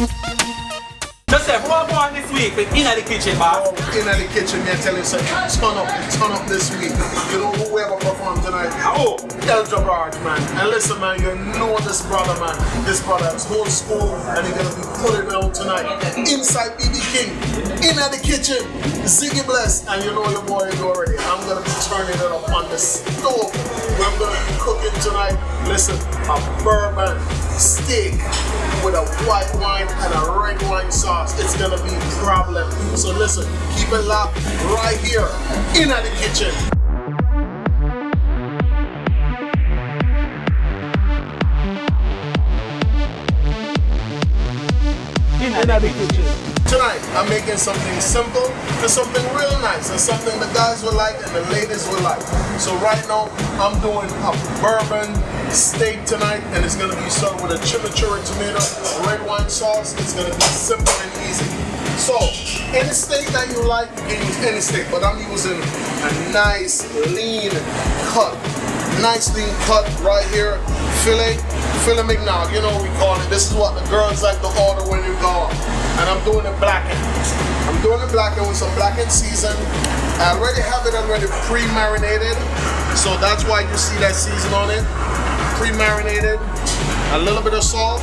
Joseph, what about this week with In the Kitchen, boss? Oh, In the Kitchen, me I tell you, son, turn up this week. You know who ever performed tonight? Oh, Debarge, man. And listen, man, you know this brother, man. This brother is old school, and he's gonna be putting it out tonight. Inside BB King, In the Kitchen, Ziggy Bless, and you know your boy is already. I'm gonna be turning it up on the stove. I'm gonna be cooking tonight. Listen, a bourbon steak with a white wine and a red wine sauce. It's gonna be a problem. So listen, keep it locked right here in the kitchen. In the kitchen. Tonight, I'm making something simple and something real nice and something the guys will like and the ladies will like. So right now, I'm doing a bourbon steak tonight, and it's gonna be served with a chimichurri tomato, red wine sauce. It's gonna be simple and easy. So, any steak that you like, you can use any steak, but I'm using a nice lean cut right here, filet mignon, you know what we call it. This is what the girls like to order when you go. And I'm doing it blackened. I'm doing it blackened with some blackened season. I already have it pre-marinated, so that's why you see that season on it. Pre-marinated, a little bit of salt,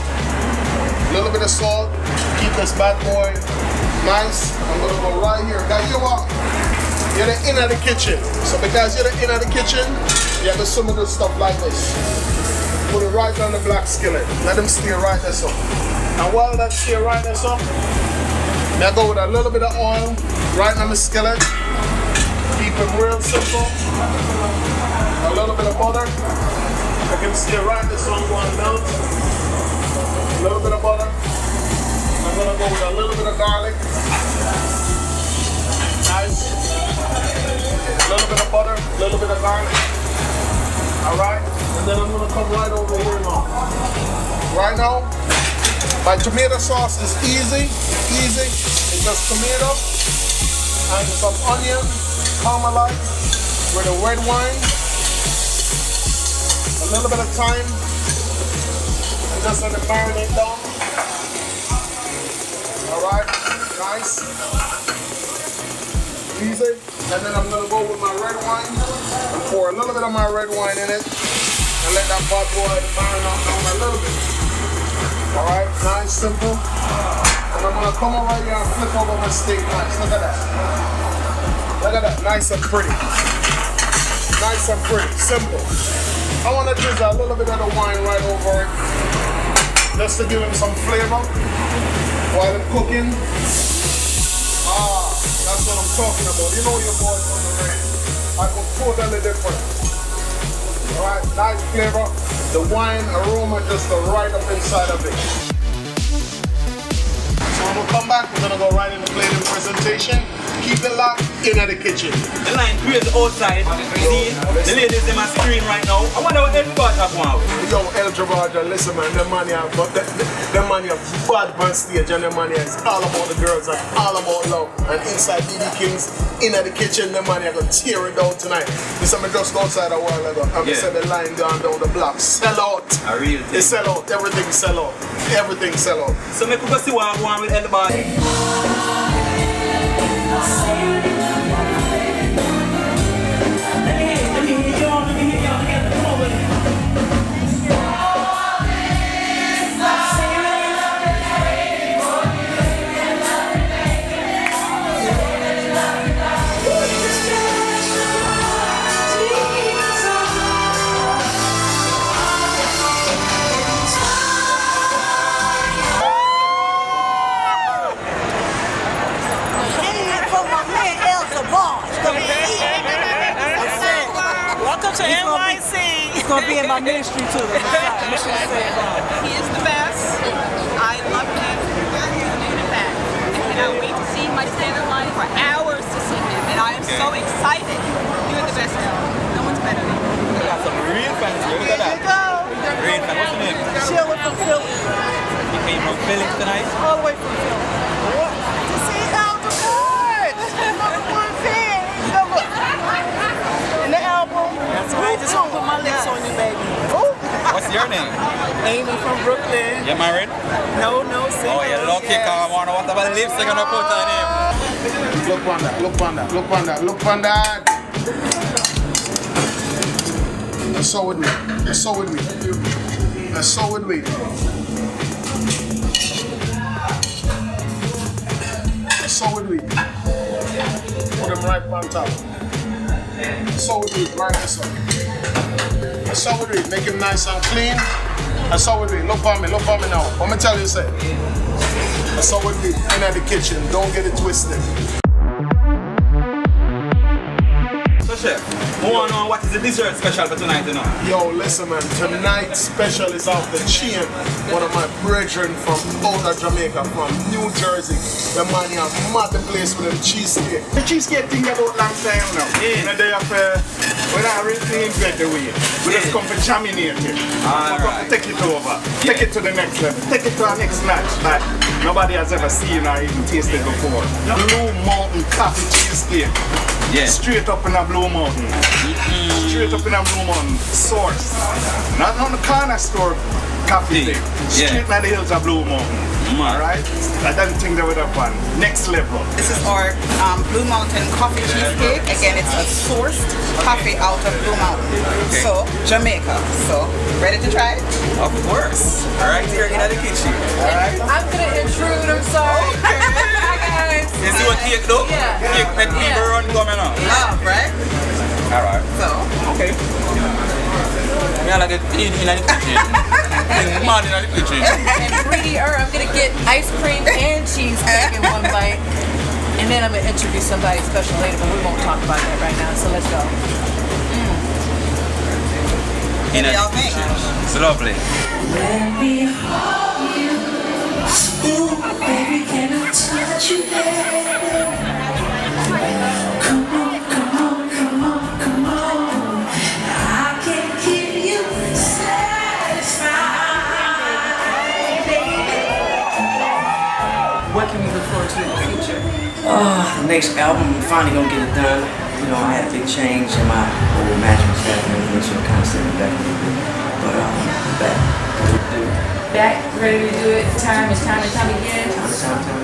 keep this bad boy nice. I'm gonna go right here. Now you're the in of the kitchen. So because you're the in of the kitchen, you have to some of the stuff like this. Put it right on the black skillet. Let them steer right this up. And while that steer right this up, now go with a little bit of oil right on the skillet. Keep it real simple. A little bit of butter. I can steer right this on one melt. A little bit of butter. I'm gonna go with a little bit of garlic. Nice. A little bit of butter, a little bit of garlic. Alright? And then I'm gonna come right over here now. Right now, my tomato sauce is easy. It's just tomato and some onion, caramelized with a red wine. A little bit of thyme. And just let it marinate down. Alright, nice. Easy. And then I'm gonna go with my red wine and pour a little bit of my red wine in it and let that bad boy marinate down a little bit. Alright, nice, simple. And I'm gonna come over here and flip over my steak nice. Look at that. Look at that, nice and pretty. Nice and pretty, simple. I wanna drizzle a little bit of the wine right over it, just to give him some flavor while I'm cooking. That's what I'm talking about. You know your boy's on the range. I go totally different. Alright, nice flavor. The wine aroma just right up inside of it. So when we come back, we're gonna go right into plating presentation. Keep it locked in the kitchen. the line crazy outside. See, the ladies in my screen right now. I wonder what everybody have one. Yo, El Debarge, listen man, the money have bad man stage, and the money is all about the girls and all about love. And inside BB King's, in the kitchen, the money are gonna tear it down tonight. This time I just outside a while ago, and we said the line gone down the block. Sell out. A real thing. They sell out, everything sell out. Everything sell out. So make we go see what I want with everybody. It's going to be in my ministry too. He is the best. I love him. He's the best. I cannot wait to see my stand in line for hours to see him. And I am so excited. You're the best now. No one's better than you. We got some real fans here. Look at that. Real fans. What's your name? Sheila from Philly. You came from Philly tonight? All the way from Philly. What? To see Albert Ford. Number one fan. In the album. That's right. Just gonna put my lips on you, baby. Ooh. What's your name? Amy from Brooklyn. You married? No, single. Oh, you're lucky, yes. cause I wonder what about lipstick gonna put on him. Look on that, look on that, look on that, look on that. That's so with me. That's so with me. That's so with me. That's so with me. Put them right on top. That's so with me. Right this up. That's so with me. Make him nice and clean. That's so with me. Look on me now. Let me tell you something. That's so with me. In the kitchen. Don't get it twisted. So chef, I want to know what is the dessert special for tonight, you know? Yo, listen man, tonight's special is off the chain. One of my brethren from out of Jamaica, from New Jersey. The man here mad the place with them cheesecake. The cheesecake thing about long time now. Yeah. You know, they have, when I really invent the way, we just come for germinate it. Alright. Take it over. Take it to the next level. Take it to our next notch that nobody has ever seen or even tasted before. Blue Mountain coffee cheesecake. Yeah. Straight up in a Blue Mountain. Straight up in a Blue Mountain source. Not on the corner store coffee thing. Yeah. Straight in the hills of Blue Mountain. Alright? I don't think they would have fun. Next level. This is our Blue Mountain coffee cheesecake. Again, it's a sourced coffee out of Blue Mountain. Okay. So, Jamaica. So, ready to try it? Of course. Alright, here in the kitchen. Alright. I'm gonna intrude, I'm sorry. Hi guys. You see what cake though? Yeah. Cake make people run coming up. Love, right? Alright. So, Okay. Me I like it in the kitchen. Man in the kitchen. And pretty I'm gonna get ice cream and cheesecake in one bite. And then I'm gonna introduce somebody special later, but we won't talk about that right now. So let's go. In the y'all think? kitchen. It's lovely. Let me hold you. Ooh, baby, can I touch you there? Come on, come on, come on, come on. I can keep you satisfied, baby. What can we look forward to in the future? The next album, I'm finally gonna get it done. You know, I had a big change in my whole management staff and everything, so I'm kind of sitting back a little bit. But I'm back. Ready to do it. Back, ready to do it. Time and time again. Time and time again.